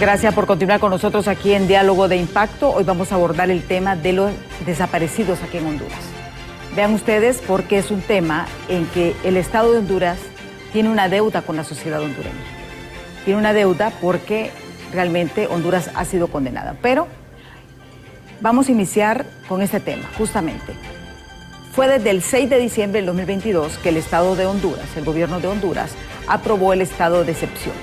Gracias por continuar con nosotros aquí en Diálogo de Impacto. Hoy vamos a abordar el tema de los desaparecidos aquí en Honduras. Vean ustedes porque es un tema en que el Estado de Honduras tiene una deuda con la sociedad hondureña. Tiene una deuda porque realmente Honduras ha sido condenada. Pero vamos a iniciar con este tema, justamente. Fue desde el 6 de diciembre del 2022 que el Estado de Honduras, el gobierno de Honduras, aprobó el estado de excepción.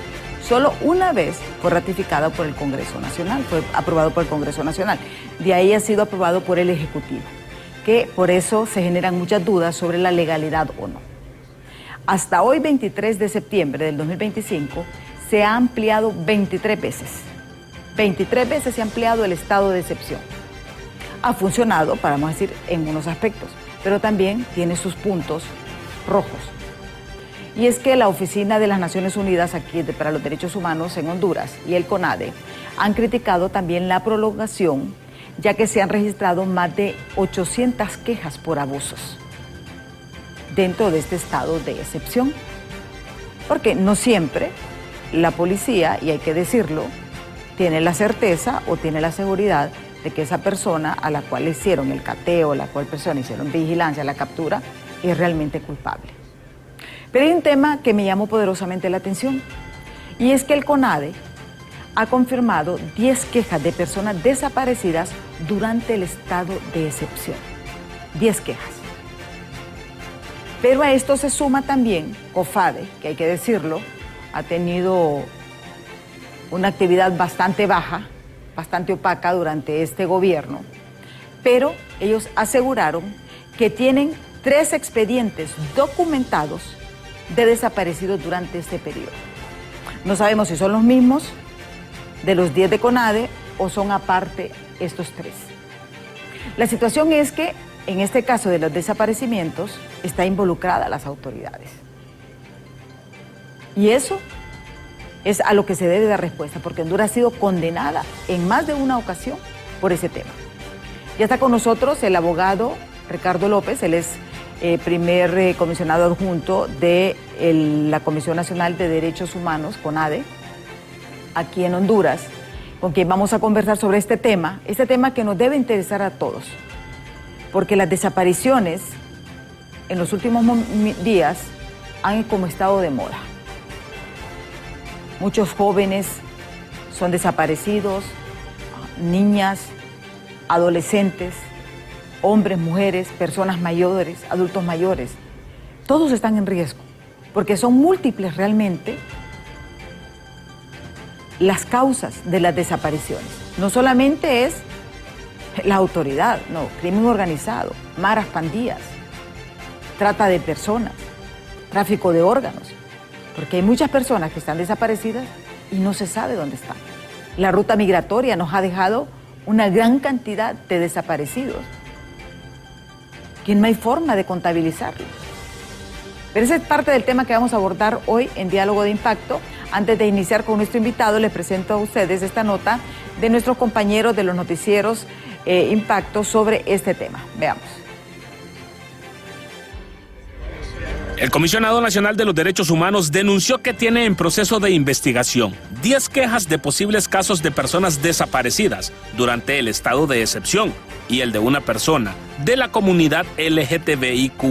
Solo una vez fue ratificado por el Congreso Nacional, fue aprobado por el Congreso Nacional. De ahí ha sido aprobado por el Ejecutivo, que por eso se generan muchas dudas sobre la legalidad o no. Hasta hoy, 23 de septiembre del 2025, se ha ampliado 23 veces. 23 veces se ha ampliado el estado de excepción. Ha funcionado, vamos a decir, en unos aspectos, pero también tiene sus puntos rojos. Y es que la Oficina de las Naciones Unidas aquí para los Derechos Humanos en Honduras y el CONADE han criticado también la prolongación, ya que se han registrado más de 800 quejas por abusos dentro de este estado de excepción. Porque no siempre la policía, y hay que decirlo, tiene la certeza o tiene la seguridad de que esa persona a la cual le hicieron el cateo, a la cual persona hicieron vigilancia, la captura, es realmente culpable. Pero hay un tema que me llamó poderosamente la atención, y es que el CONADE ha confirmado 10 quejas de personas desaparecidas durante el estado de excepción. 10 quejas. Pero a esto se suma también COFADE, que hay que decirlo, ha tenido una actividad bastante baja, bastante opaca durante este gobierno, pero ellos aseguraron que tienen 3 expedientes documentados de desaparecidos durante este periodo. No sabemos si son los mismos de los 10 de CONADE o son aparte estos 3. La situación es que en este caso de los desaparecimientos está involucrada las autoridades. Y eso es a lo que se debe dar respuesta, porque Honduras ha sido condenada en más de una ocasión por ese tema. Ya está con nosotros el abogado Ricardo López, él es primer comisionado adjunto de la Comisión Nacional de Derechos Humanos, CONADE, aquí en Honduras, con quien vamos a conversar sobre este tema que nos debe interesar a todos, porque las desapariciones en los últimos días han como estado de moda. Muchos jóvenes son desaparecidos, niñas, adolescentes, hombres, mujeres, personas mayores, adultos mayores. Todos están en riesgo, porque son múltiples realmente las causas de las desapariciones. No solamente es la autoridad, no, crimen organizado, maras, pandillas, trata de personas, tráfico de órganos, porque hay muchas personas que están desaparecidas y no se sabe dónde están. La ruta migratoria nos ha dejado una gran cantidad de desaparecidos que no hay forma de contabilizarlo. Pero ese es parte del tema que vamos a abordar hoy en Diálogo de Impacto. Antes de iniciar con nuestro invitado, les presento a ustedes esta nota de nuestros compañeros de los noticieros Impacto sobre este tema. Veamos. El Comisionado Nacional de los Derechos Humanos denunció que tiene en proceso de investigación 10 quejas de posibles casos de personas desaparecidas durante el estado de excepción y el de una persona de la comunidad LGTBIQ+,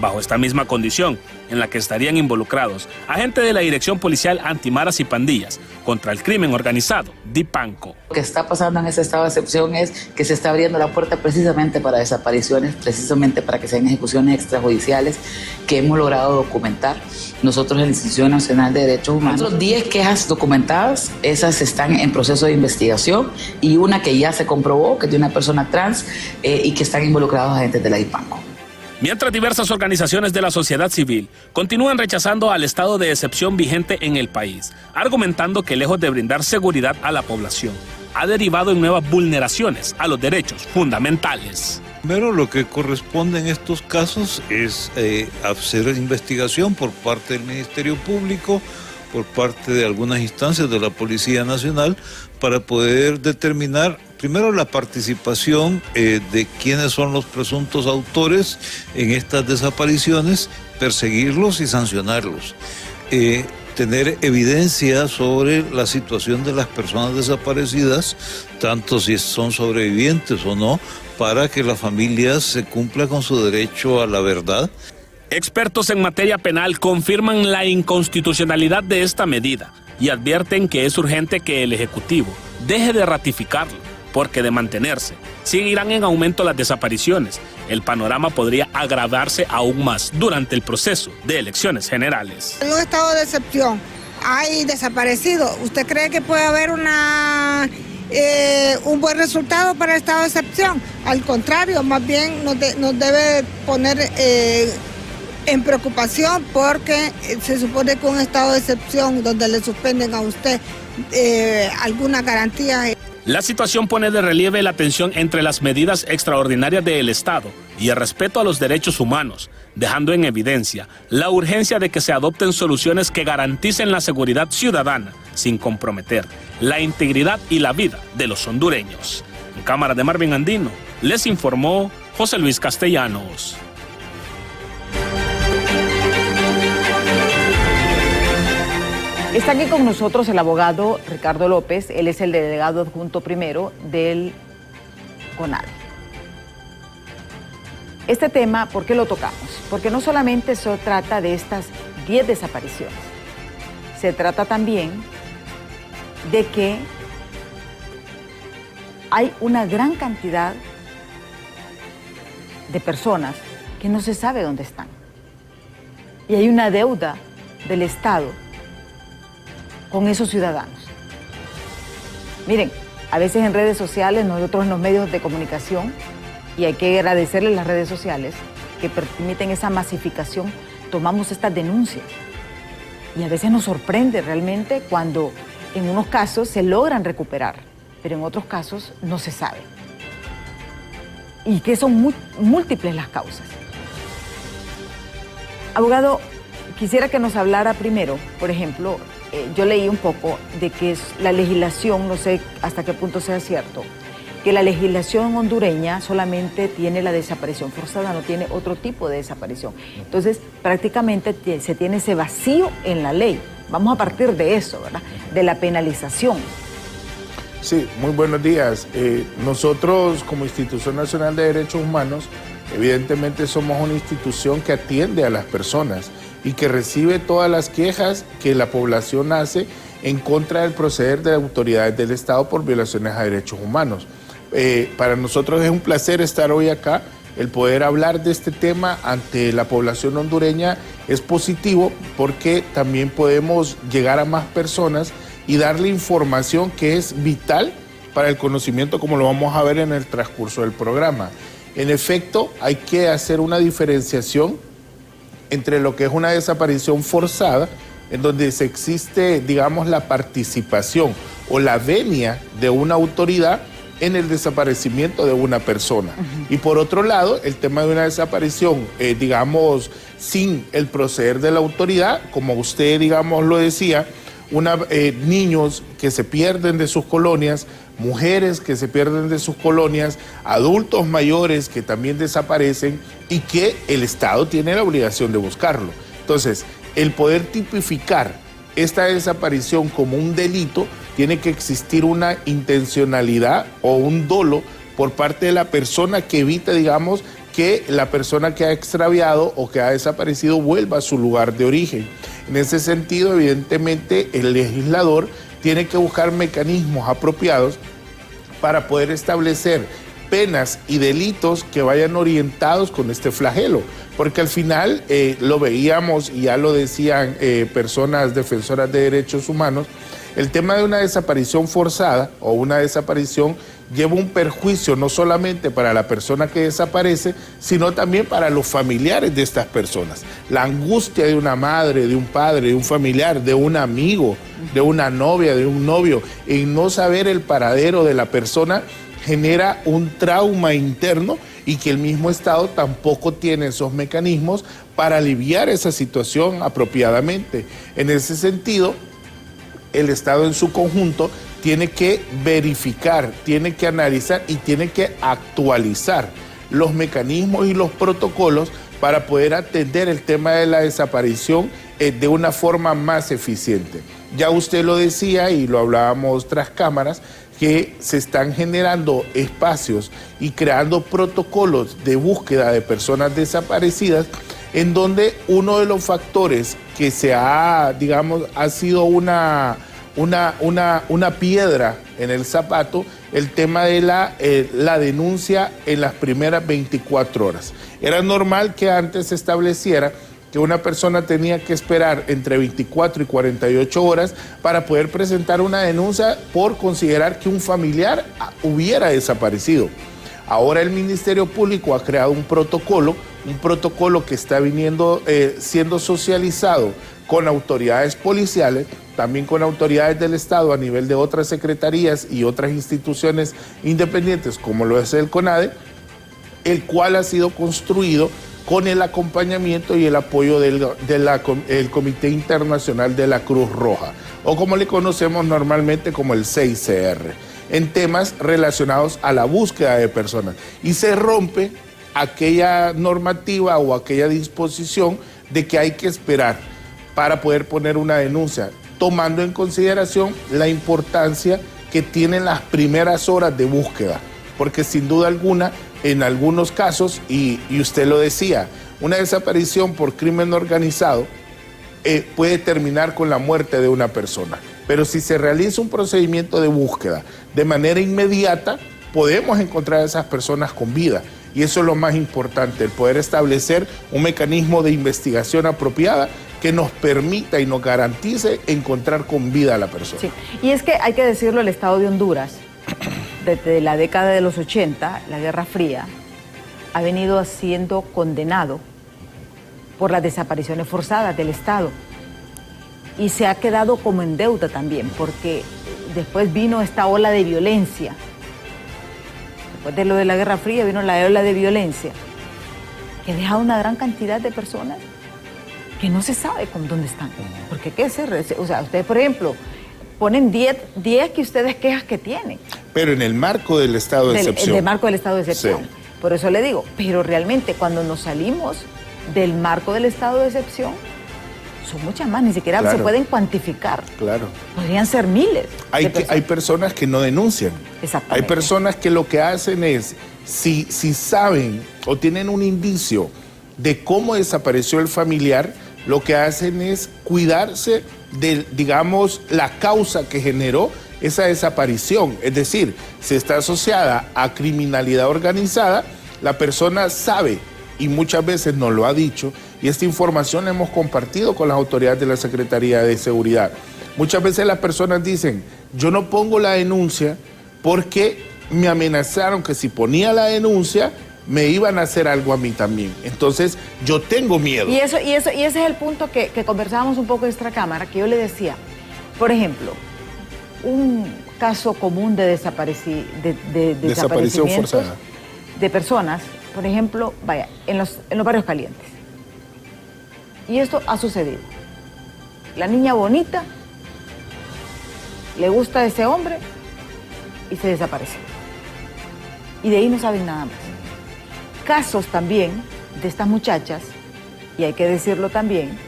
bajo esta misma condición, en la que estarían involucrados agentes de la Dirección Policial Antimaras y Pandillas contra el Crimen Organizado, DIPANCO. Lo que está pasando en ese estado de excepción es que se está abriendo la puerta precisamente para desapariciones, precisamente para que sean ejecuciones extrajudiciales que hemos logrado documentar nosotros en la Institución Nacional de Derechos Humanos. Nosotros 10 quejas documentadas, esas están en proceso de investigación, y una que ya se comprobó, que es de una persona trans y que están involucrados agentes de la DIPANCO. Mientras diversas organizaciones de la sociedad civil continúan rechazando al estado de excepción vigente en el país, argumentando que lejos de brindar seguridad a la población, ha derivado en nuevas vulneraciones a los derechos fundamentales. Primero, lo que corresponde en estos casos es hacer investigación por parte del Ministerio Público, por parte de algunas instancias de la Policía Nacional, para poder determinar primero la participación de quiénes son los presuntos autores en estas desapariciones, perseguirlos y sancionarlos. tener evidencia sobre la situación de las personas desaparecidas, tanto si son sobrevivientes o no, para que la familia se cumpla con su derecho a la verdad. Expertos en materia penal confirman la inconstitucionalidad de esta medida y advierten que es urgente que el Ejecutivo deje de ratificarlo, porque de mantenerse, seguirán en aumento las desapariciones. El panorama podría agravarse aún más durante el proceso de elecciones generales. En un estado de excepción hay desaparecidos. ¿Usted cree que puede haber un buen resultado para el estado de excepción? Al contrario, más bien nos debe poner en preocupación, porque se supone que un estado de excepción donde le suspenden a usted alguna garantía. La situación pone de relieve la tensión entre las medidas extraordinarias del Estado y el respeto a los derechos humanos, dejando en evidencia la urgencia de que se adopten soluciones que garanticen la seguridad ciudadana sin comprometer la integridad y la vida de los hondureños. En cámara de Marvin Andino, les informó José Luis Castellanos. Está aquí con nosotros el abogado Ricardo López. Él es el delegado adjunto primero del CONADE. Este tema, ¿por qué lo tocamos? Porque no solamente se trata de estas 10 desapariciones, se trata también de que hay una gran cantidad de personas que no se sabe dónde están. Y hay una deuda del Estado con esos ciudadanos. Miren, a veces en redes sociales, nosotros en los medios de comunicación, y hay que agradecerles las redes sociales que permiten esa masificación, tomamos estas denuncias. Y a veces nos sorprende realmente cuando en unos casos se logran recuperar, pero en otros casos no se sabe. Y que son múltiples las causas. Abogado, quisiera que nos hablara primero, por ejemplo, yo leí un poco de que la legislación, no sé hasta qué punto sea cierto, que la legislación hondureña solamente tiene la desaparición forzada, no tiene otro tipo de desaparición. Entonces, prácticamente se tiene ese vacío en la ley. Vamos a partir de eso, ¿verdad? De la penalización. Sí, muy buenos días. Nosotros, como Institución Nacional de Derechos Humanos, evidentemente somos una institución que atiende a las personas y que recibe todas las quejas que la población hace en contra del proceder de autoridades del Estado por violaciones a derechos humanos. Para nosotros es un placer estar hoy acá. El poder hablar de este tema ante la población hondureña es positivo, porque también podemos llegar a más personas y darle información que es vital para el conocimiento, como lo vamos a ver en el transcurso del programa. En efecto, hay que hacer una diferenciación entre lo que es una desaparición forzada, en donde se existe, digamos, la participación o la venia de una autoridad en el desaparecimiento de una persona. Y por otro lado, el tema de una desaparición, digamos, sin el proceder de la autoridad, como usted, digamos, lo decía, niños que se pierden de sus colonias, mujeres que se pierden de sus colonias, adultos mayores que también desaparecen y que el Estado tiene la obligación de buscarlo. Entonces, el poder tipificar esta desaparición como un delito, tiene que existir una intencionalidad o un dolo por parte de la persona que evita, digamos, que la persona que ha extraviado o que ha desaparecido vuelva a su lugar de origen. En ese sentido, evidentemente, el legislador tiene que buscar mecanismos apropiados para poder establecer penas y delitos que vayan orientados con este flagelo, porque al final lo veíamos y ya lo decían personas defensoras de derechos humanos, el tema de una desaparición forzada o una desaparición lleva un perjuicio no solamente para la persona que desaparece, sino también para los familiares de estas personas. La angustia de una madre, de un padre, de un familiar, de un amigo, de una novia, de un novio, en no saber el paradero de la persona, genera un trauma interno, y que el mismo Estado tampoco tiene esos mecanismos para aliviar esa situación apropiadamente. En ese sentido, el Estado en su conjunto tiene que verificar, tiene que analizar y tiene que actualizar los mecanismos y los protocolos para poder atender el tema de la desaparición de una forma más eficiente. Ya usted lo decía y lo hablábamos tras cámaras, que se están generando espacios y creando protocolos de búsqueda de personas desaparecidas, en donde uno de los factores que se ha, digamos, ha sido una piedra en el zapato, el tema de la denuncia en las primeras 24 horas. Era normal que antes se estableciera que una persona tenía que esperar entre 24 y 48 horas para poder presentar una denuncia por considerar que un familiar hubiera desaparecido. Ahora el Ministerio Público ha creado un protocolo que está siendo socializado con autoridades policiales, también con autoridades del Estado a nivel de otras secretarías y otras instituciones independientes, como lo es el CONADE, el cual ha sido construido con el acompañamiento y el apoyo del Comité Internacional de la Cruz Roja, o como le conocemos normalmente como el CICR, en temas relacionados a la búsqueda de personas. Y se rompe aquella normativa o aquella disposición de que hay que esperar para poder poner una denuncia, tomando en consideración la importancia que tienen las primeras horas de búsqueda, porque sin duda alguna, en algunos casos, y usted lo decía, una desaparición por crimen organizado puede terminar con la muerte de una persona. Pero si se realiza un procedimiento de búsqueda de manera inmediata, podemos encontrar a esas personas con vida. Y eso es lo más importante, el poder establecer un mecanismo de investigación apropiada que nos permita y nos garantice encontrar con vida a la persona. Sí. Y es que hay que decirlo, el Estado de Honduras, desde la década de los 80, la Guerra Fría, ha venido siendo condenado por las desapariciones forzadas del Estado. Y se ha quedado como en deuda también, porque después vino esta ola de violencia. Después de lo de la Guerra Fría vino la ola de violencia, que deja una gran cantidad de personas que no se sabe con dónde están. Porque qué se... O sea, ustedes, por ejemplo, ponen 10 que ustedes quejas que tienen. Pero en el marco del estado de excepción. En el marco del estado de excepción. Sí. Por eso le digo, pero realmente cuando nos salimos del marco del estado de excepción, son muchas más, ni siquiera se pueden cuantificar. Claro. Podrían ser miles. Hay personas que no denuncian. Exactamente. Hay personas que lo que hacen es, si saben o tienen un indicio de cómo desapareció el familiar, lo que hacen es cuidarse de, digamos, la causa que generó esa desaparición. Es decir, si está asociada a criminalidad organizada, la persona sabe, y muchas veces nos lo ha dicho, y esta información la hemos compartido con las autoridades de la Secretaría de Seguridad. Muchas veces las personas dicen, yo no pongo la denuncia porque me amenazaron que si ponía la denuncia me iban a hacer algo a mí también. Entonces, yo tengo miedo. Y ese es el punto que conversábamos un poco en esta cámara, que yo le decía, por ejemplo, un caso común de desaparición forzada de personas, por ejemplo, vaya, en los barrios calientes. Y esto ha sucedido. La niña bonita le gusta a ese hombre y se desaparece. Y de ahí no saben nada más. Casos también de estas muchachas, y hay que decirlo también,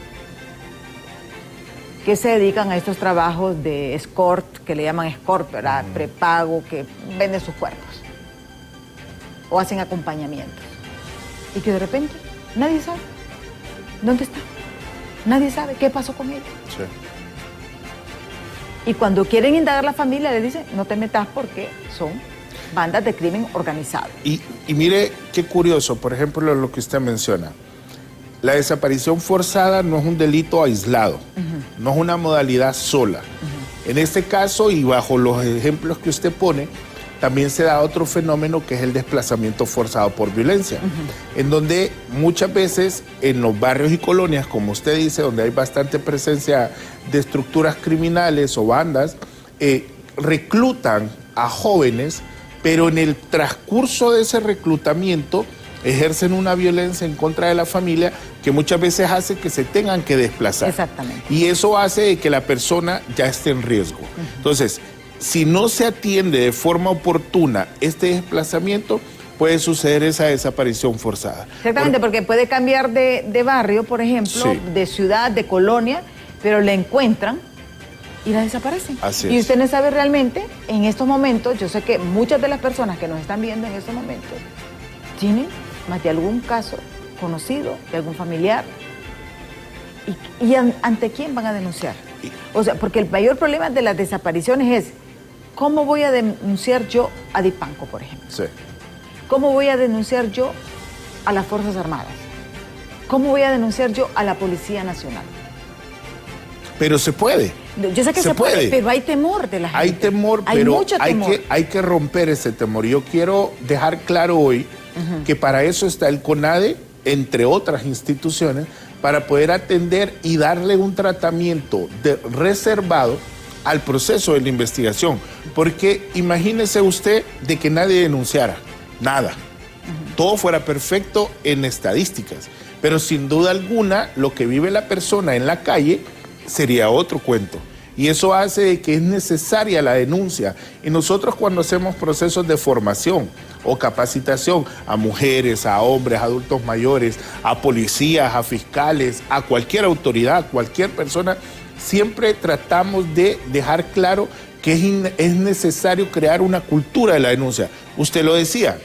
que se dedican a estos trabajos de escort, que le llaman escort, ¿verdad? Prepago, que venden sus cuerpos o hacen acompañamientos. Y que de repente nadie sabe dónde está. Nadie sabe qué pasó con ella. Sí. Y cuando quieren indagar la familia, le dicen, no te metas porque son bandas de crimen organizado. Y mire qué curioso, por ejemplo, lo que usted menciona. La desaparición forzada no es un delito aislado, no es una modalidad sola. En este caso, y bajo los ejemplos que usted pone, también se da otro fenómeno que es el desplazamiento forzado por violencia, en donde muchas veces en los barrios y colonias, como usted dice, donde hay bastante presencia de estructuras criminales o bandas, reclutan a jóvenes, pero en el transcurso de ese reclutamiento ejercen una violencia en contra de la familia que muchas veces hace que se tengan que desplazar. Exactamente. Y eso hace que la persona ya esté en riesgo. Entonces, si no se atiende de forma oportuna este desplazamiento, puede suceder esa desaparición forzada. Exactamente, porque puede cambiar de barrio, por ejemplo, sí, de ciudad, de colonia, pero la encuentran y la desaparecen. Así y es. usted no sabe realmente, en estos momentos, yo sé que muchas de las personas que nos están viendo en estos momentos tienen más de algún caso conocido, de algún familiar. ¿Y ante quién van a denunciar? O sea, porque el mayor problema de las desapariciones es, ¿cómo voy a denunciar yo a Dipanco, por ejemplo? Sí. ¿Cómo voy a denunciar yo a las Fuerzas Armadas? ¿Cómo voy a denunciar yo a la Policía Nacional? Pero se puede. Yo sé que se puede, pero hay temor de la gente. Hay temor, hay pero mucho temor. hay que romper ese temor. Yo quiero dejar claro hoy que para eso está el CONADE, entre otras instituciones, para poder atender y darle un tratamiento reservado al proceso de la investigación. Porque imagínese usted de que nadie denunciara, nada. Todo fuera perfecto en estadísticas. Pero sin duda alguna, lo que vive la persona en la calle sería otro cuento. Y eso hace de que es necesaria la denuncia. Y nosotros cuando hacemos procesos de formación o capacitación a mujeres, a hombres, a adultos mayores, a policías, a fiscales, a cualquier autoridad, cualquier persona, siempre tratamos de dejar claro que es necesario crear una cultura de la denuncia. Usted lo decía,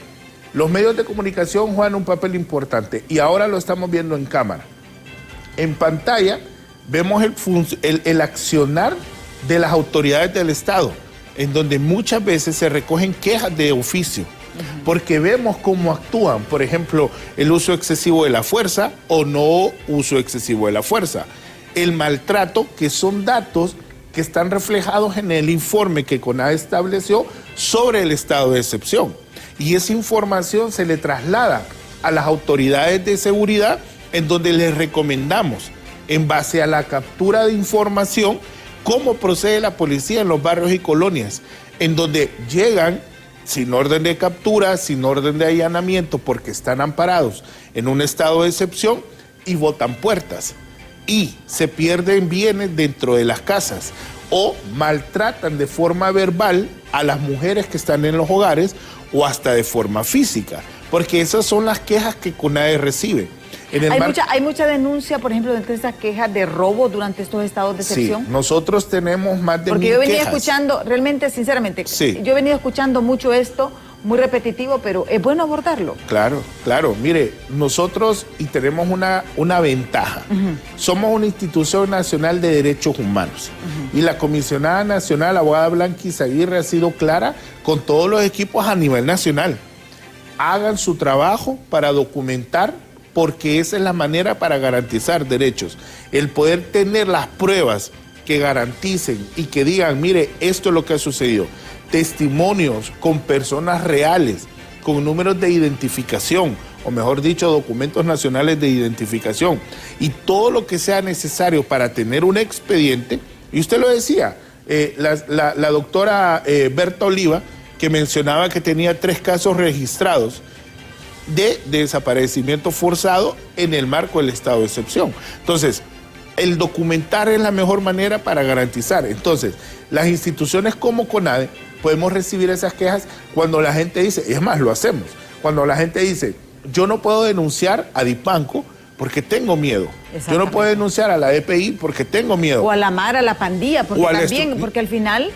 los medios de comunicación juegan un papel importante y ahora lo estamos viendo en cámara. En pantalla vemos el accionar de las autoridades del Estado, en donde muchas veces se recogen quejas de oficio, porque vemos cómo actúan, por ejemplo, el uso excesivo de la fuerza o no uso excesivo de la fuerza, el maltrato, que son datos que están reflejados en el informe que CONADE estableció sobre el estado de excepción. Y esa información se le traslada a las autoridades de seguridad, en donde les recomendamos, en base a la captura de información, cómo procede la policía en los barrios y colonias, en donde llegan sin orden de captura, sin orden de allanamiento, porque están amparados en un estado de excepción y botan puertas. Y se pierden bienes dentro de las casas o maltratan de forma verbal a las mujeres que están en los hogares o hasta de forma física, porque esas son las quejas que CONADE recibe. Hay mucha denuncia, por ejemplo, de esas quejas de robo durante estos estados de excepción. Sí, nosotros tenemos más de 1000 quejas. Porque yo venía escuchando, realmente, sinceramente, yo he venido escuchando mucho esto, muy repetitivo, pero es bueno abordarlo. Claro, claro. Mire, nosotros tenemos una ventaja. Somos una institución nacional de derechos humanos. Y la comisionada nacional, la abogada Blanqui Izaguirre, ha sido clara con todos los equipos a nivel nacional. Hagan su trabajo para documentar, porque esa es la manera para garantizar derechos. El poder tener las pruebas que garanticen y que digan, mire, esto es lo que ha sucedido. Testimonios con personas reales, con números de identificación, o mejor dicho, documentos nacionales de identificación, y todo lo que sea necesario para tener un expediente. Y usted lo decía, la doctora Berta Oliva, que mencionaba que tenía 3 casos registrados de desaparecimiento forzado en el marco del estado de excepción. Entonces, el documentar es la mejor manera para garantizar. Entonces, las instituciones como CONADE podemos recibir esas quejas cuando la gente dice, es más, lo hacemos, cuando la gente dice, yo no puedo denunciar a Dipanco porque tengo miedo. Yo no puedo denunciar a la EPI porque tengo miedo. O a la MAR, a la pandilla, porque también, porque al final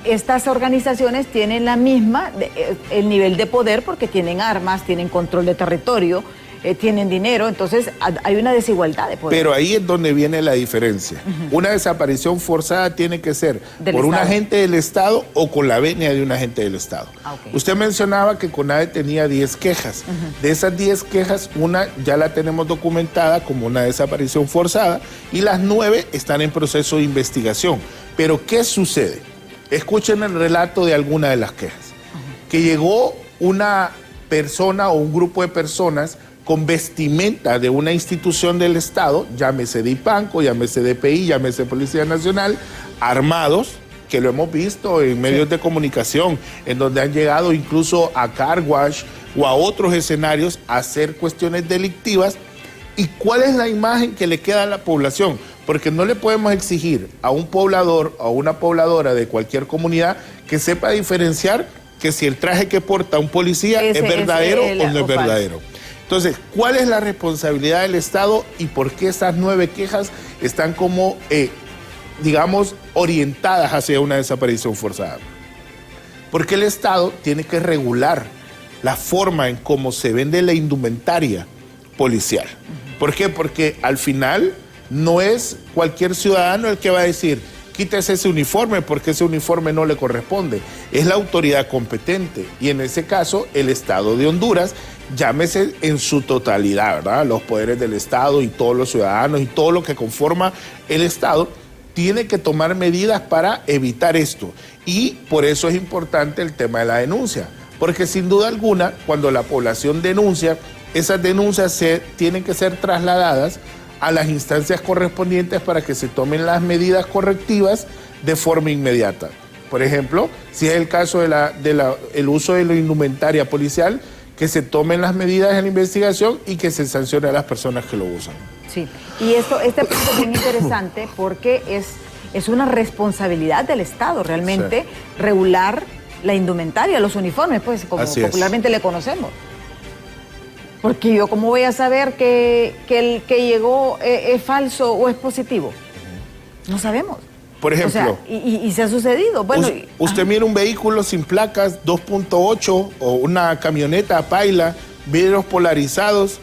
estas organizaciones tienen la misma, el nivel de poder, porque tienen armas, tienen control de territorio, tienen dinero, entonces hay una desigualdad de poder. Pero ahí es donde viene la diferencia. Una desaparición forzada tiene que ser por un agente del Estado o con la venia de un agente del Estado. Usted mencionaba que CONADE tenía 10 quejas. De esas 10 quejas, una ya la tenemos documentada como una desaparición forzada y las 9 están en proceso de investigación. Pero ¿qué sucede? Escuchen el relato de alguna de las quejas. Que llegó una persona o un grupo de personas con vestimenta de una institución del Estado, llámese Dipanco, llámese DPI, llámese Policía Nacional, armados, que lo hemos visto en medios de comunicación, en donde han llegado incluso a car wash o a otros escenarios a hacer cuestiones delictivas. ¿Y cuál es la imagen que le queda a la población? Porque no le podemos exigir a un poblador o a una pobladora de cualquier comunidad que sepa diferenciar que si el traje que porta un policía es verdadero o no es verdadero. Entonces, ¿cuál es la responsabilidad del Estado y por qué esas 9 quejas están como, digamos, orientadas hacia una desaparición forzada? Porque el Estado tiene que regular la forma en cómo se vende la indumentaria policial. ¿Por qué? Porque al final no es cualquier ciudadano el que va a decir, quítese ese uniforme porque ese uniforme no le corresponde. Es la autoridad competente y en ese caso el Estado de Honduras, llámese en su totalidad, ¿verdad? Los poderes del Estado y todos los ciudadanos y todo lo que conforma el Estado, tiene que tomar medidas para evitar esto. Y por eso es importante el tema de la denuncia. Porque sin duda alguna, cuando la población denuncia, esas denuncias tienen que ser trasladadas a las instancias correspondientes para que se tomen las medidas correctivas de forma inmediata. Por ejemplo, si es el caso del uso de la indumentaria policial, que se tomen las medidas en la investigación y que se sancione a las personas que lo usan. Sí, y este punto es muy interesante porque es una responsabilidad del Estado realmente regular la indumentaria, los uniformes, pues como popularmente le conocemos. Porque yo, ¿cómo voy a saber que el que llegó es falso o es positivo? No sabemos. Por ejemplo... O sea, y se ha sucedido. Bueno, usted mira un vehículo sin placas, 2.8, o una camioneta paila, vidrios polarizados,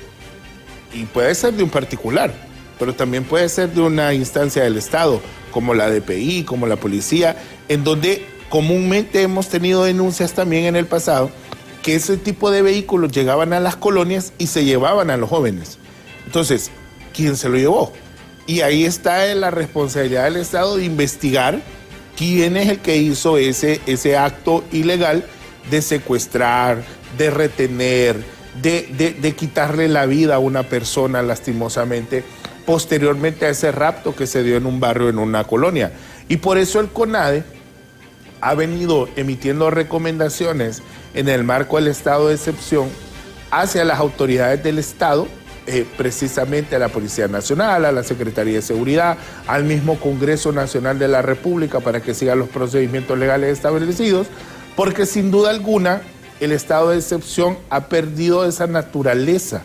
y puede ser de un particular, pero también puede ser de una instancia del Estado, como la DPI, como la policía, en donde comúnmente hemos tenido denuncias también en el pasado, que ese tipo de vehículos llegaban a las colonias y se llevaban a los jóvenes. Entonces, ¿quién se lo llevó? Y ahí está la responsabilidad del Estado de investigar quién es el que hizo ese acto ilegal de secuestrar, de retener, de quitarle la vida a una persona lastimosamente, posteriormente a ese rapto que se dio en un barrio, en una colonia. Y por eso el CONADE ha venido emitiendo recomendaciones en el marco del estado de excepción hacia las autoridades del Estado, precisamente a la Policía Nacional, a la Secretaría de Seguridad, al mismo Congreso Nacional de la República para que sigan los procedimientos legales establecidos, porque sin duda alguna el estado de excepción ha perdido esa naturaleza,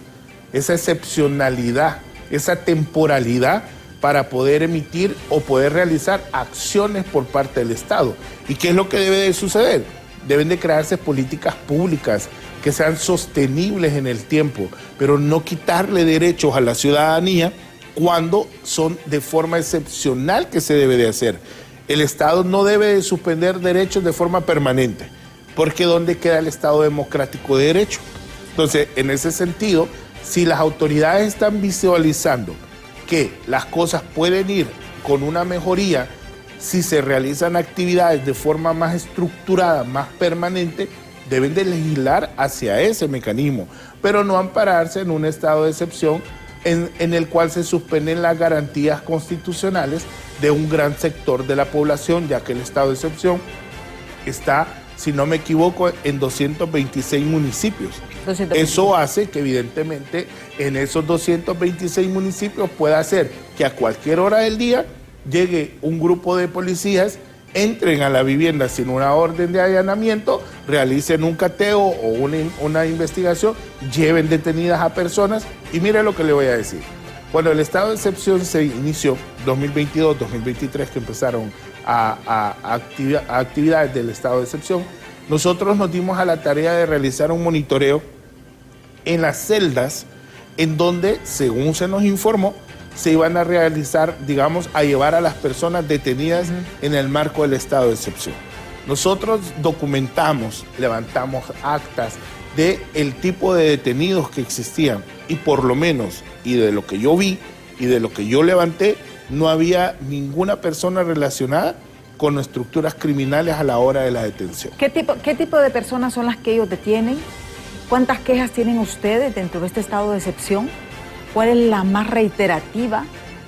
esa excepcionalidad, esa temporalidad para poder emitir o poder realizar acciones por parte del Estado. ¿Y qué es lo que debe de suceder? Deben de crearse políticas públicas que sean sostenibles en el tiempo, pero no quitarle derechos a la ciudadanía cuando son de forma excepcional que se debe de hacer. El Estado no debe de suspender derechos de forma permanente, porque ¿dónde queda el Estado democrático de derecho? Entonces, en ese sentido, si las autoridades están visualizando que las cosas pueden ir con una mejoría, si se realizan actividades de forma más estructurada, más permanente, deben de legislar hacia ese mecanismo, pero no ampararse en un estado de excepción en el cual se suspenden las garantías constitucionales de un gran sector de la población, ya que el estado de excepción está, si no me equivoco, en 226 municipios. 226. Eso hace que evidentemente en esos 226 municipios pueda hacer que a cualquier hora del día llegue un grupo de policías, entren a la vivienda sin una orden de allanamiento, realicen un cateo o una investigación, lleven detenidas a personas. Y mire lo que le voy a decir. Cuando el estado de excepción se inició, 2022, 2023, que empezaron a actividades del estado de excepción, nosotros nos dimos a la tarea de realizar un monitoreo en las celdas en donde, según se nos informó, se iban a realizar, digamos, a llevar a las personas detenidas en el marco del estado de excepción. Nosotros documentamos, levantamos actas del tipo de detenidos que existían y por lo menos, y de lo que yo vi y de lo que yo levanté, no había ninguna persona relacionada con estructuras criminales a la hora de la detención. ¿Qué tipo de personas son las que ellos detienen? ¿Cuántas quejas tienen ustedes dentro de este estado de excepción? ¿Cuál es la más reiterativa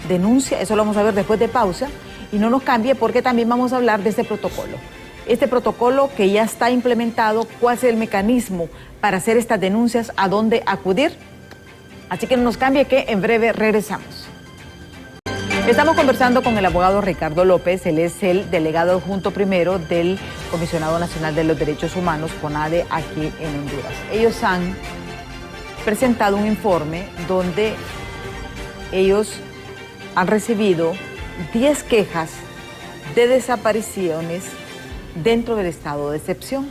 denuncia? Eso lo vamos a ver después de pausa. Y no nos cambie porque también vamos a hablar de este protocolo. Este protocolo que ya está implementado, ¿cuál es el mecanismo para hacer estas denuncias? ¿A dónde acudir? Así que no nos cambie que en breve regresamos. Estamos conversando con el abogado Ricardo López, él es el delegado adjunto primero del Comisionado Nacional de los Derechos Humanos, CONADE, aquí en Honduras. Ellos han presentado un informe donde ellos han recibido 10 quejas de desapariciones dentro del estado de excepción.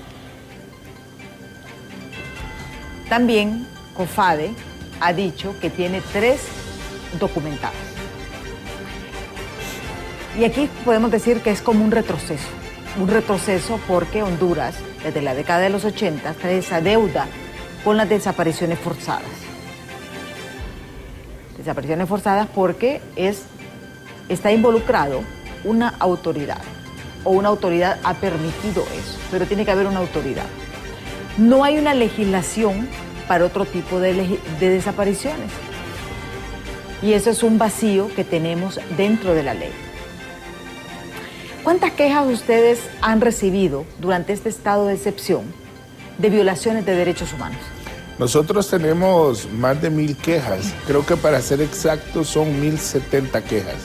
También COFADE ha dicho que tiene 3 documentadas. Y aquí podemos decir que es como un retroceso porque Honduras, desde la década de los 80, trae esa deuda con las desapariciones forzadas. Desapariciones forzadas porque está involucrado una autoridad, o una autoridad ha permitido eso, pero tiene que haber una autoridad. No hay una legislación para otro tipo de desapariciones. Y eso es un vacío que tenemos dentro de la ley. ¿Cuántas quejas ustedes han recibido durante este estado de excepción de violaciones de derechos humanos? Nosotros tenemos más de 1000 quejas. Creo que para ser exactos son 1070 quejas.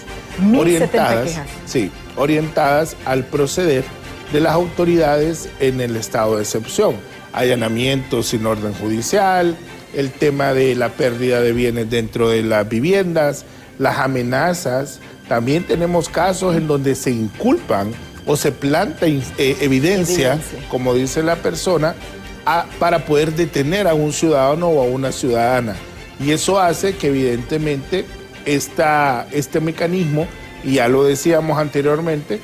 1070 quejas. Sí, orientadas al proceder de las autoridades en el estado de excepción. Allanamientos sin orden judicial, el tema de la pérdida de bienes dentro de las viviendas, las amenazas. También tenemos casos en donde se inculpan o se planta evidencia, como dice la persona, para poder detener a un ciudadano o a una ciudadana. Y eso hace que evidentemente este mecanismo, y ya lo decíamos anteriormente,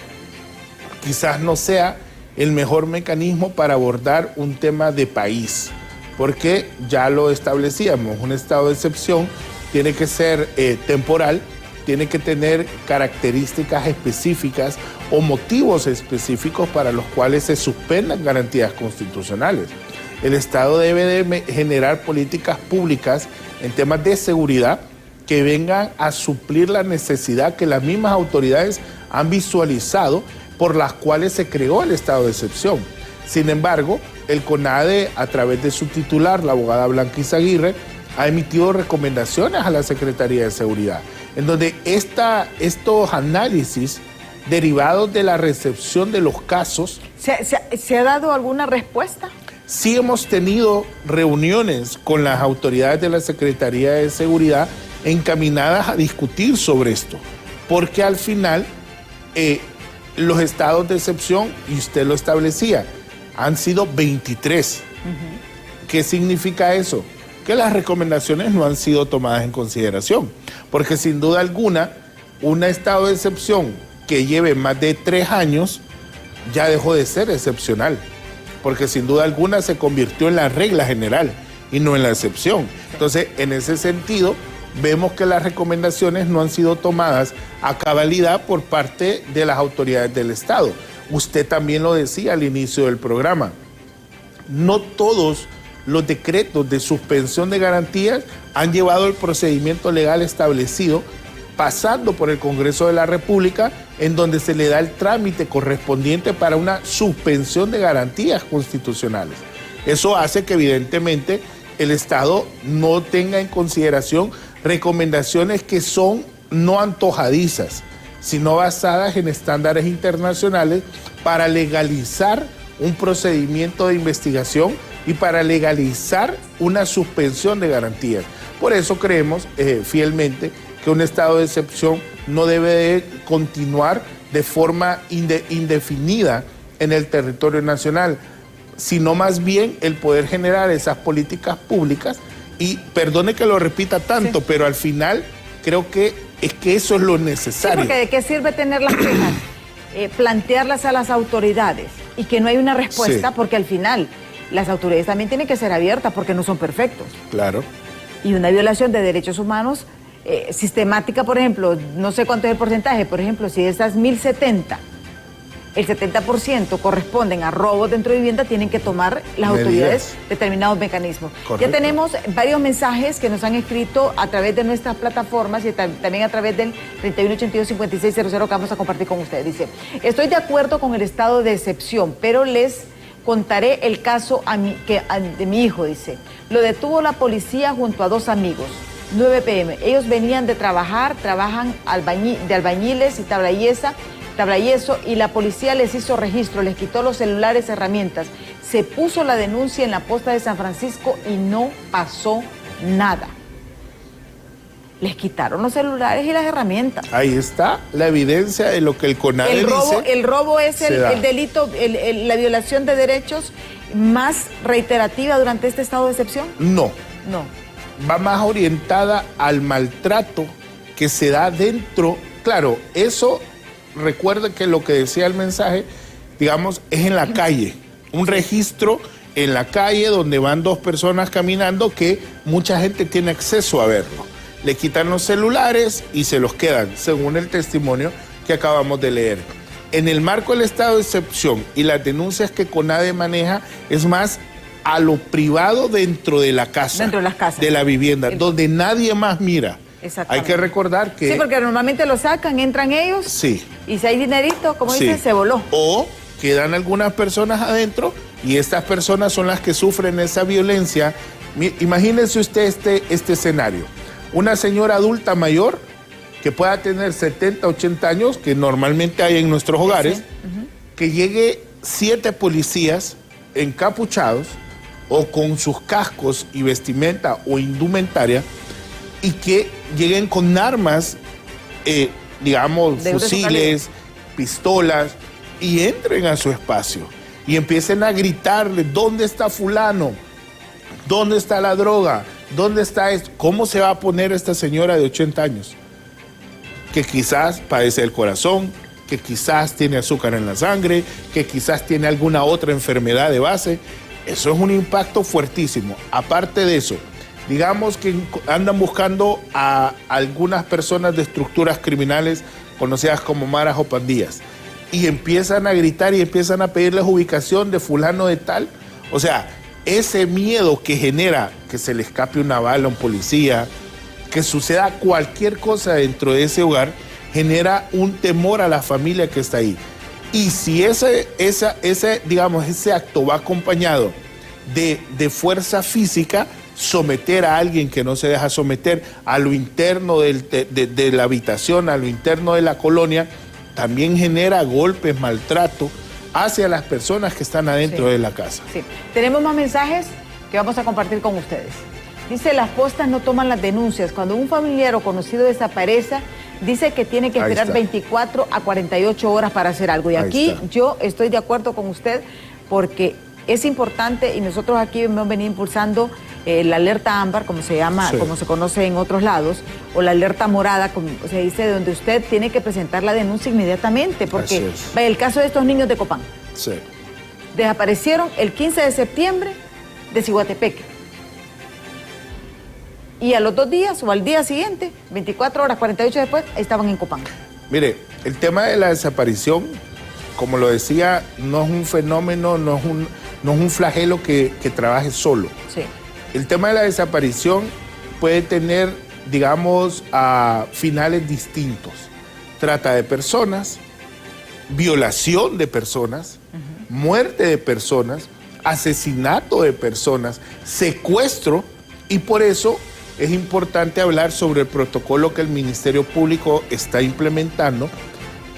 quizás no sea el mejor mecanismo para abordar un tema de país, porque ya lo establecíamos, un estado de excepción tiene que ser temporal, tiene que tener características específicas o motivos específicos para los cuales se suspendan garantías constitucionales. El Estado debe de generar políticas públicas en temas de seguridad que vengan a suplir la necesidad que las mismas autoridades han visualizado por las cuales se creó el estado de excepción. Sin embargo, el CONADE, a través de su titular, la abogada Blanca Izaguirre, ha emitido recomendaciones a la Secretaría de Seguridad, en donde estos análisis derivados de la recepción de los casos... ¿Se ha dado alguna respuesta? Sí hemos tenido reuniones con las autoridades de la Secretaría de Seguridad encaminadas a discutir sobre esto, porque al final los estados de excepción, y usted lo establecía, han sido 23. ¿Qué significa eso? Que las recomendaciones no han sido tomadas en consideración, porque sin duda alguna, un estado de excepción que lleve más de 3 años ya dejó de ser excepcional, porque sin duda alguna se convirtió en la regla general y no en la excepción. Entonces, en ese sentido, vemos que las recomendaciones no han sido tomadas a cabalidad por parte de las autoridades del Estado. Usted también lo decía al inicio del programa, no todos los decretos de suspensión de garantías han llevado el procedimiento legal establecido, pasando por el Congreso de la República, en donde se le da el trámite correspondiente para una suspensión de garantías constitucionales. Eso hace que evidentemente el Estado no tenga en consideración recomendaciones que son no antojadizas, sino basadas en estándares internacionales para legalizar un procedimiento de investigación y para legalizar una suspensión de garantías. Por eso creemos fielmente que un estado de excepción no debe de continuar de forma indefinida en el territorio nacional, sino más bien el poder generar esas políticas públicas. Y perdone que lo repita tanto, sí, pero al final creo que eso es lo necesario. Sí, porque ¿de qué sirve tener las quejas? Plantearlas a las autoridades y que no hay una respuesta, sí, porque al final las autoridades también tienen que ser abiertas porque no son perfectos. Claro. Y una violación de derechos humanos sistemática, por ejemplo, no sé cuánto es el porcentaje, por ejemplo, si de esas 1070, el 70% corresponden a robos dentro de vivienda, tienen que tomar las autoridades determinados mecanismos. Correcto. Ya tenemos varios mensajes que nos han escrito a través de nuestras plataformas y también a través del 3182-5600 que vamos a compartir con ustedes. Dice, estoy de acuerdo con el estado de excepción, pero les contaré el caso de mi hijo, dice. Lo detuvo la policía junto a 2 amigos. 9 p.m. Ellos venían de trabajar, trabajan de albañiles y tablayeso, y la policía les hizo registro, les quitó los celulares, herramientas. Se puso la denuncia en la posta de San Francisco y no pasó nada. Les quitaron los celulares y las herramientas. Ahí está la evidencia de lo que el CONADE dice. El robo es el delito, la violación de derechos más reiterativa durante este estado de excepción. No. No. Va más orientada al maltrato que se da dentro. Claro, eso, recuerda que lo que decía el mensaje, digamos, es en la calle. Un registro en la calle donde van dos personas caminando que mucha gente tiene acceso a verlo. Le quitan los celulares y se los quedan, según el testimonio que acabamos de leer. En el marco del estado de excepción y las denuncias que CONADE maneja, es más a lo privado dentro de la casa, dentro de las casas, de la vivienda, donde nadie más mira. Hay que recordar que... Sí, porque normalmente lo sacan, entran ellos, sí, y si hay dinerito, como dicen, se voló. O quedan algunas personas adentro y estas personas son las que sufren esa violencia. Imagínense usted este escenario. Una señora adulta mayor que pueda tener 70, 80 años, que normalmente hay en nuestros hogares, que llegue 7 policías encapuchados o con sus cascos y vestimenta o indumentaria y que lleguen con armas, digamos, fusiles, pistolas, y entren a su espacio y empiecen a gritarle: ¿dónde está fulano? ¿Dónde está la droga? ¿Dónde está esto? ¿Cómo se va a poner esta señora de 80 años? Que quizás padece del corazón, que quizás tiene azúcar en la sangre, que quizás tiene alguna otra enfermedad de base. Eso es un impacto fuertísimo. Aparte de eso, digamos que andan buscando a algunas personas de estructuras criminales conocidas como maras o pandillas, y empiezan a gritar y empiezan a pedirles ubicación de fulano de tal. O sea, ese miedo que genera que se le escape una bala a un policía, que suceda cualquier cosa dentro de ese hogar, genera un temor a la familia que está ahí. Y si ese acto va acompañado de fuerza física, someter a alguien que no se deja someter a lo interno de la habitación, a lo interno de la colonia, también genera golpes, maltrato hacia las personas que están adentro de la casa. Sí. Tenemos más mensajes que vamos a compartir con ustedes. Dice: las postas no toman las denuncias. Cuando un familiar o conocido desaparece, dice que tiene que esperar 24 a 48 horas para hacer algo. Y aquí yo estoy de acuerdo con usted, porque es importante, y nosotros aquí hemos venido impulsando la alerta ámbar, como se llama, como se conoce en otros lados, o la alerta morada, como se dice, donde usted tiene que presentar la denuncia inmediatamente, porque el caso de estos niños de Copán. Desaparecieron el 15 de septiembre de Ciguatepeque. Y a los 2 días o al día siguiente, 24 horas, 48 después, estaban en Copán. Mire, el tema de la desaparición, como lo decía, no es un fenómeno, no es un flagelo que trabaje solo. El tema de la desaparición puede tener, digamos, finales distintos. Trata de personas, violación de personas, muerte de personas, asesinato de personas, secuestro, y por eso es importante hablar sobre el protocolo que el Ministerio Público está implementando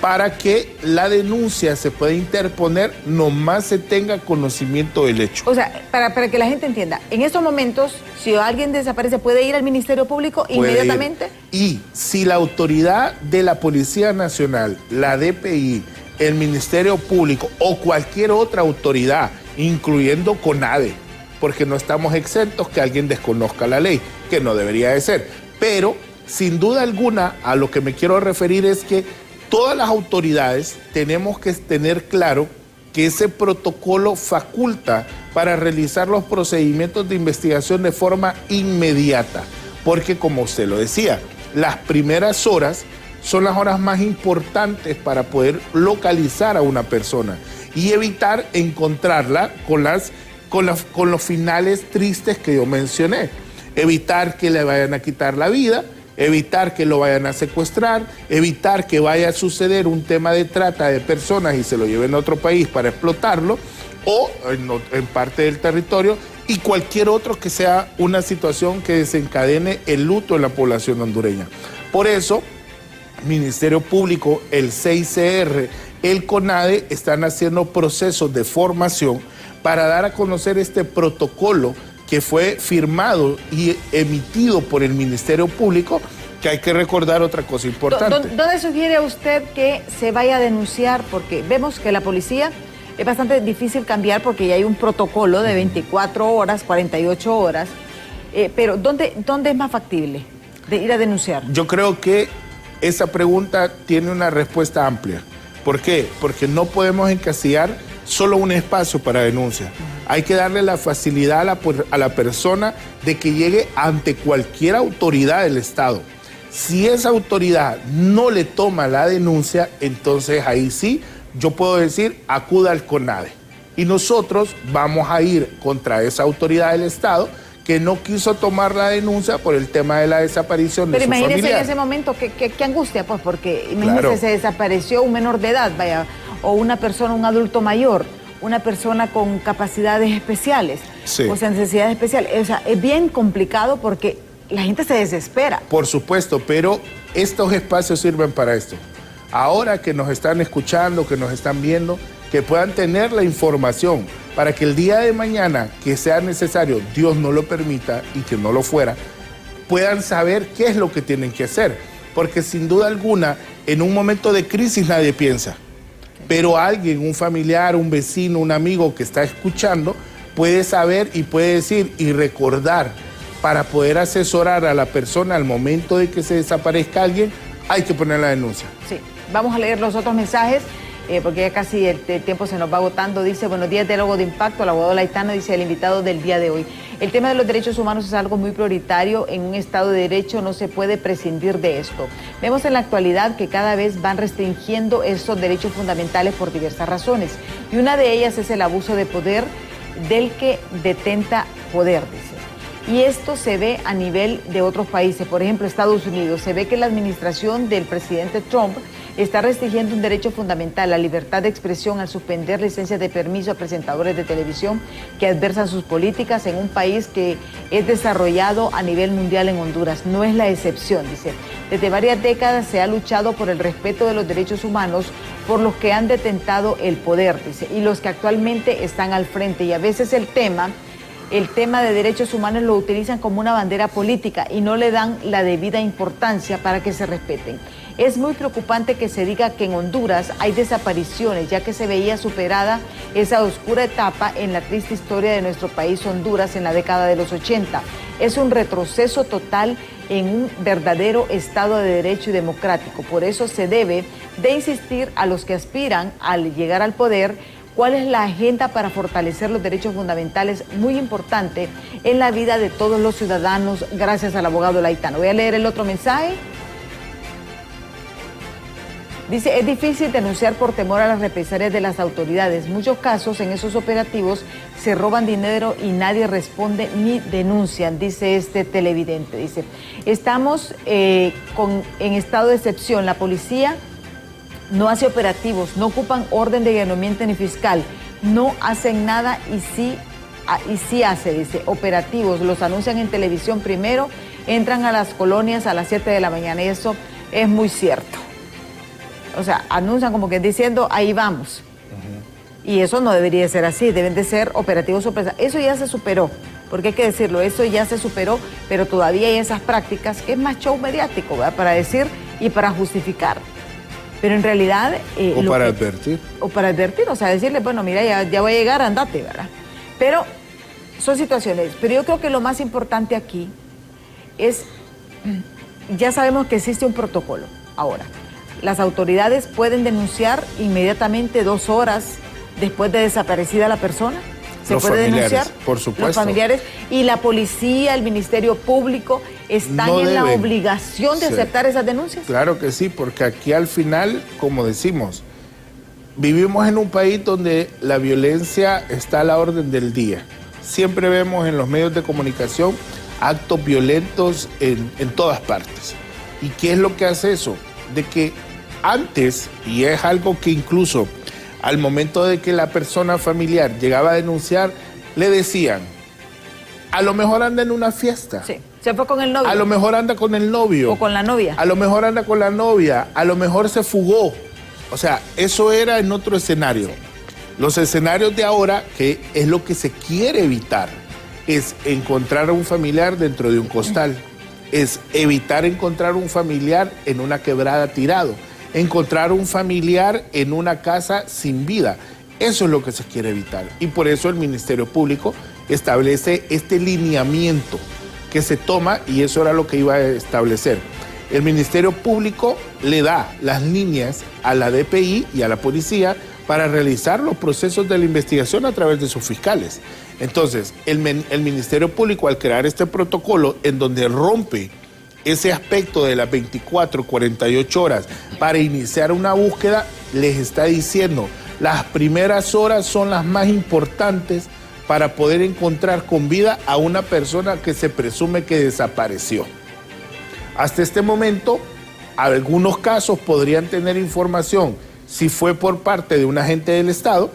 para que la denuncia se pueda interponer nomás se tenga conocimiento del hecho. O sea, para que la gente entienda, en estos momentos, si alguien desaparece, ¿puede ir al Ministerio Público inmediatamente? Y si la autoridad de la Policía Nacional, la DPI, el Ministerio Público o cualquier otra autoridad, incluyendo CONADE, porque no estamos exentos que alguien desconozca la ley, que no debería de ser, pero sin duda alguna a lo que me quiero referir es que todas las autoridades tenemos que tener claro que ese protocolo faculta para realizar los procedimientos de investigación de forma inmediata, porque como usted lo decía, las primeras horas son las horas más importantes para poder localizar a una persona y evitar encontrarla con los finales tristes que yo mencioné. Evitar que le vayan a quitar la vida evitar que lo vayan a secuestrar, evitar que vaya a suceder un tema de trata de personas y se lo lleven a otro país para explotarlo, o en parte del territorio, y cualquier otro que sea una situación que desencadene el luto en la población hondureña. Por eso, Ministerio Público, el CICR, el CONADE están haciendo procesos de formación para dar a conocer este protocolo que fue firmado y emitido por el Ministerio Público, que hay que recordar otra cosa importante. ¿Dónde sugiere usted que se vaya a denunciar? Porque vemos que la policía es bastante difícil cambiar porque ya hay un protocolo de 24 horas, 48 horas, pero ¿dónde es más factible de ir a denunciar? Yo creo que esa pregunta tiene una respuesta amplia. ¿Por qué? Porque no podemos encasillar solo un espacio para denuncia. Hay que darle la facilidad a la persona de que llegue ante cualquier autoridad del Estado. Si esa autoridad no le toma la denuncia, entonces ahí sí, yo puedo decir, acuda al CONADE. Y nosotros vamos a ir contra esa autoridad del Estado que no quiso tomar la denuncia por el tema de la desaparición de su familiar. Pero imagínese en ese momento, qué angustia, pues, porque imagínese, claro, se desapareció un menor de edad, vaya, o una persona, un adulto mayor, una persona con capacidades especiales, sí, o sea, necesidades especiales. O sea, es bien complicado porque la gente se desespera. Por supuesto, pero estos espacios sirven para esto. Ahora que nos están escuchando, que nos están viendo, que puedan tener la información para que el día de mañana que sea necesario, Dios no lo permita y que no lo fuera, puedan saber qué es lo que tienen que hacer. Porque sin duda alguna, en un momento de crisis nadie piensa. Pero alguien, un familiar, un vecino, un amigo que está escuchando, puede saber y puede decir y recordar para poder asesorar a la persona al momento de que se desaparezca alguien, hay que poner la denuncia. Sí, vamos a leer los otros mensajes, porque ya casi el tiempo se nos va agotando. Dice, buenos días, diálogo de impacto, el abogado Laitano, dice el invitado del día de hoy. El tema de los derechos humanos es algo muy prioritario. En un Estado de Derecho no se puede prescindir de esto. Vemos en la actualidad que cada vez van restringiendo estos derechos fundamentales por diversas razones. Y una de ellas es el abuso de poder del que detenta poder, dice. Y esto se ve a nivel de otros países, por ejemplo, Estados Unidos. Se ve que la administración del presidente Trump está restringiendo un derecho fundamental, la libertad de expresión, al suspender licencias de permiso a presentadores de televisión que adversan sus políticas en un país que es desarrollado a nivel mundial. En Honduras no es la excepción, dice. Desde varias décadas se ha luchado por el respeto de los derechos humanos por los que han detentado el poder, dice, y los que actualmente están al frente. Y a veces el tema de derechos humanos lo utilizan como una bandera política y no le dan la debida importancia para que se respeten. Es muy preocupante que se diga que en Honduras hay desapariciones, ya que se veía superada esa oscura etapa en la triste historia de nuestro país, Honduras, en la década de los 80. Es un retroceso total en un verdadero Estado de Derecho y democrático. Por eso se debe de insistir a los que aspiran al llegar al poder cuál es la agenda para fortalecer los derechos fundamentales, muy importante en la vida de todos los ciudadanos, gracias al abogado Laitano. Voy a leer el otro mensaje. Dice, es difícil denunciar por temor a las represalias de las autoridades. En muchos casos en esos operativos se roban dinero y nadie responde ni denuncian, dice este televidente. Dice, estamos en estado de excepción. La policía no hace operativos, no ocupan orden de allanamiento ni fiscal, no hacen nada y sí hace, dice, operativos, los anuncian en televisión primero, entran a las colonias a las 7 de la mañana y eso es muy cierto. O sea, anuncian como que diciendo, ahí vamos. Y eso no debería ser así, deben de ser operativos sorpresa. Eso ya se superó, porque hay que decirlo, eso ya se superó, pero todavía hay esas prácticas que es más show mediático, ¿verdad? Para decir y para justificar. Pero en realidad... O para advertir. O para advertir, o sea, decirle, bueno, mira, ya voy a llegar, andate, ¿verdad? Pero son situaciones. Pero yo creo que lo más importante aquí es, ya sabemos que existe un protocolo ahora. Las autoridades pueden denunciar inmediatamente 2 horas después de desaparecida la persona. ¿Se puede denunciar? Por supuesto. Los familiares y la policía, el Ministerio Público están en la obligación de aceptar esas denuncias. Claro que sí, porque aquí al final, como decimos, vivimos en un país donde la violencia está a la orden del día. Siempre vemos en los medios de comunicación actos violentos en todas partes. ¿Y qué es lo que hace eso? De que antes, y es algo que incluso al momento de que la persona familiar llegaba a denunciar, le decían, a lo mejor anda en una fiesta. Sí, se fue con el novio. A lo mejor anda con el novio. O con la novia. A lo mejor anda con la novia. A lo mejor se fugó. O sea, eso era en otro escenario. Sí. Los escenarios de ahora, que es lo que se quiere evitar, es encontrar a un familiar dentro de un costal. Es evitar encontrar un familiar en una quebrada tirado. Encontrar un familiar en una casa sin vida. Eso es lo que se quiere evitar. Y por eso el Ministerio Público establece este lineamiento que se toma, y eso era lo que iba a establecer. El Ministerio Público le da las líneas a la DPI y a la policía para realizar los procesos de la investigación a través de sus fiscales. Entonces, el Ministerio Público, al crear este protocolo en donde rompe ese aspecto de las 24, 48 horas para iniciar una búsqueda, les está diciendo, las primeras horas son las más importantes para poder encontrar con vida a una persona que se presume que desapareció. Hasta este momento, algunos casos podrían tener información si fue por parte de un agente del Estado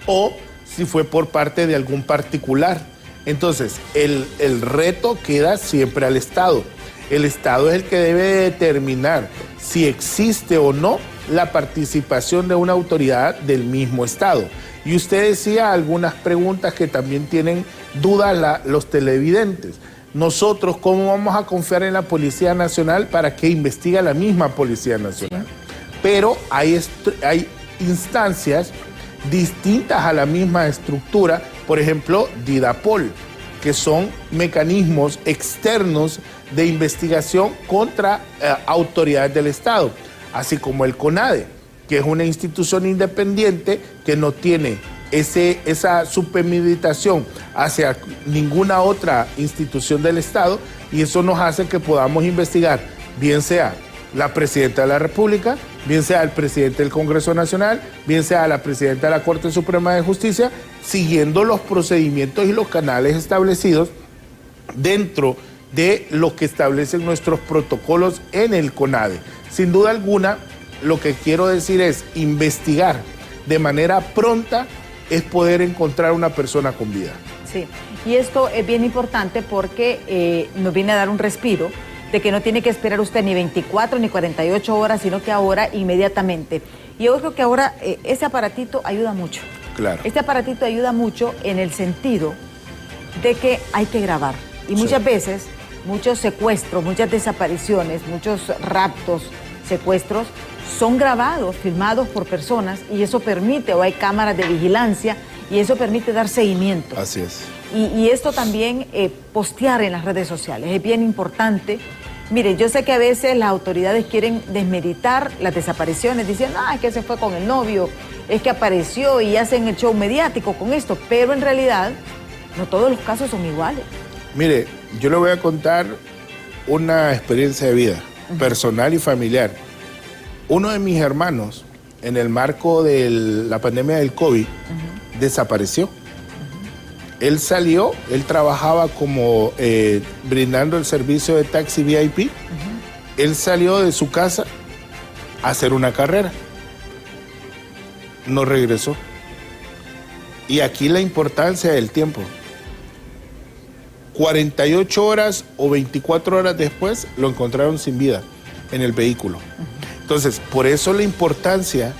o si fue por parte de algún particular. Entonces, el reto queda siempre al Estado. El Estado es el que debe determinar si existe o no la participación de una autoridad del mismo Estado. Y usted decía algunas preguntas que también tienen dudas los televidentes. Nosotros, ¿cómo vamos a confiar en la Policía Nacional para que investigue la misma Policía Nacional? Pero hay instancias distintas a la misma estructura, por ejemplo, DIDAPOL, que son mecanismos externos de investigación contra autoridades del Estado, así como el CONADE, que es una institución independiente que no tiene esa supermeditación hacia ninguna otra institución del Estado, y eso nos hace que podamos investigar, bien sea la Presidenta de la República, bien sea el Presidente del Congreso Nacional, bien sea la Presidenta de la Corte Suprema de Justicia, siguiendo los procedimientos y los canales establecidos dentro de lo que establecen nuestros protocolos en el CONADE. Sin duda alguna, lo que quiero decir es investigar de manera pronta es poder encontrar una persona con vida. Sí, y esto es bien importante porque nos viene a dar un respiro de que no tiene que esperar usted ni 24 ni 48 horas, sino que ahora inmediatamente. Y yo creo que ahora ese aparatito ayuda mucho. Claro. Este aparatito ayuda mucho en el sentido de que hay que grabar. Y muchas veces, muchos secuestros, muchas desapariciones, muchos raptos, secuestros, son grabados, filmados por personas, y eso permite, o hay cámaras de vigilancia, y eso permite dar seguimiento. Así es. Y esto también, postear en las redes sociales, es bien importante. Mire, yo sé que a veces las autoridades quieren desmeritar las desapariciones, diciendo, es que se fue con el novio, es que apareció y hacen el show mediático con esto, pero en realidad no todos los casos son iguales. Mire, yo le voy a contar una experiencia de vida, personal y familiar. Uno de mis hermanos, en el marco de la pandemia del COVID, desapareció. Él salió, él trabajaba como brindando el servicio de taxi VIP. Él salió de su casa a hacer una carrera. No regresó. Y aquí la importancia del tiempo. 48 horas o 24 horas después lo encontraron sin vida en el vehículo. Entonces, por eso la importancia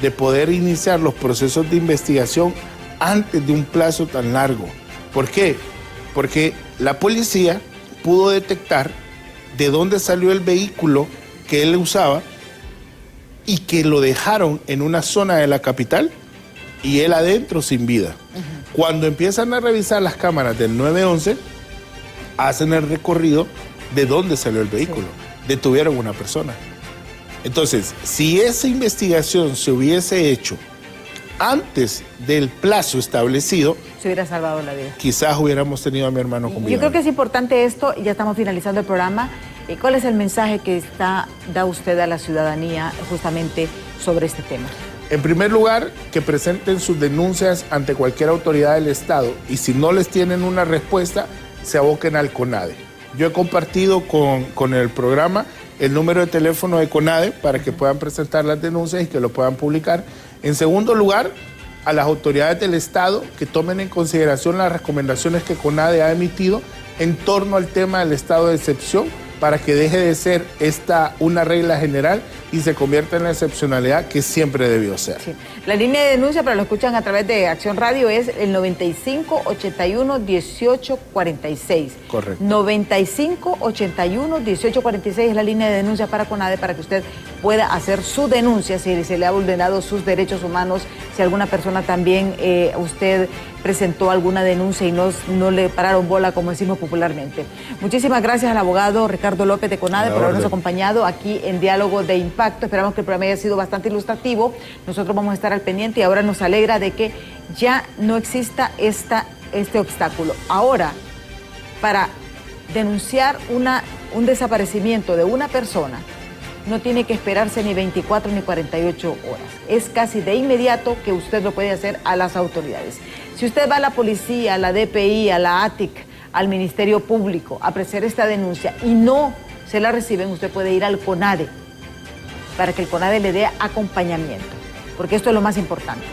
de poder iniciar los procesos de investigación antes de un plazo tan largo. ¿Por qué? Porque la policía pudo detectar de dónde salió el vehículo que él usaba y que lo dejaron en una zona de la capital y él adentro sin vida. Cuando empiezan a revisar las cámaras del 911, hacen el recorrido de dónde salió el vehículo. Detuvieron a una persona. Entonces, si esa investigación se hubiese hecho antes del plazo establecido, se hubiera salvado la vida. Quizás hubiéramos tenido a mi hermano con vida. Yo creo que es importante esto, y ya estamos finalizando el programa. ¿Cuál es el mensaje que da usted a la ciudadanía justamente sobre este tema? En primer lugar, que presenten sus denuncias ante cualquier autoridad del Estado, y si no les tienen una respuesta, se aboquen al CONADE. Yo he compartido con el programa el número de teléfono de CONADE para que puedan presentar las denuncias y que lo puedan publicar. En segundo lugar, a las autoridades del Estado que tomen en consideración las recomendaciones que CONADE ha emitido en torno al tema del estado de excepción, para que deje de ser esta una regla general y se convierta en la excepcionalidad que siempre debió ser. Sí. La línea de denuncia, para los que escuchan a través de Acción Radio, es el 95-81-1846. Correcto. 95-81-1846 es la línea de denuncia para CONADE, para que usted pueda hacer su denuncia si se le ha vulnerado sus derechos humanos, si alguna persona también, usted presentó alguna denuncia y no le pararon bola, como decimos popularmente. Muchísimas gracias al abogado Ricardo López de CONADE por habernos acompañado aquí en Diálogo de Impacto. Esperamos que el programa haya sido bastante ilustrativo. Nosotros vamos a estar al pendiente y ahora nos alegra de que ya no exista este obstáculo. Ahora, para denunciar un desaparecimiento de una persona, no tiene que esperarse ni 24 ni 48 horas. Es casi de inmediato que usted lo puede hacer a las autoridades. Si usted va a la policía, a la DPI, a la ATIC, al Ministerio Público a presentar esta denuncia y no se la reciben, usted puede ir al CONADE para que el CONADE le dé acompañamiento, porque esto es lo más importante.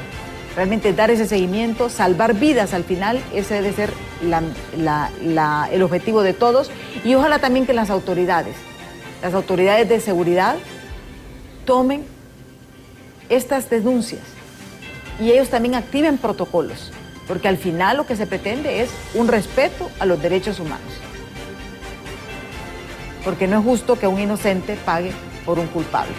Realmente dar ese seguimiento, salvar vidas al final, ese debe ser el objetivo de todos. Y ojalá también que las autoridades de seguridad tomen estas denuncias y ellos también activen protocolos, porque al final lo que se pretende es un respeto a los derechos humanos. Porque no es justo que un inocente pague por un culpable.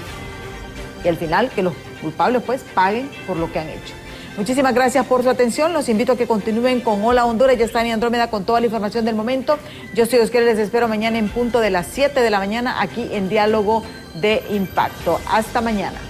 Y al final que los culpables pues paguen por lo que han hecho. Muchísimas gracias por su atención. Los invito a que continúen con Hola Honduras. Ya está mi Andrómeda con toda la información del momento. Yo soy Oscar y les espero mañana en punto de las 7 de la mañana aquí en Diálogo de Impacto. Hasta mañana.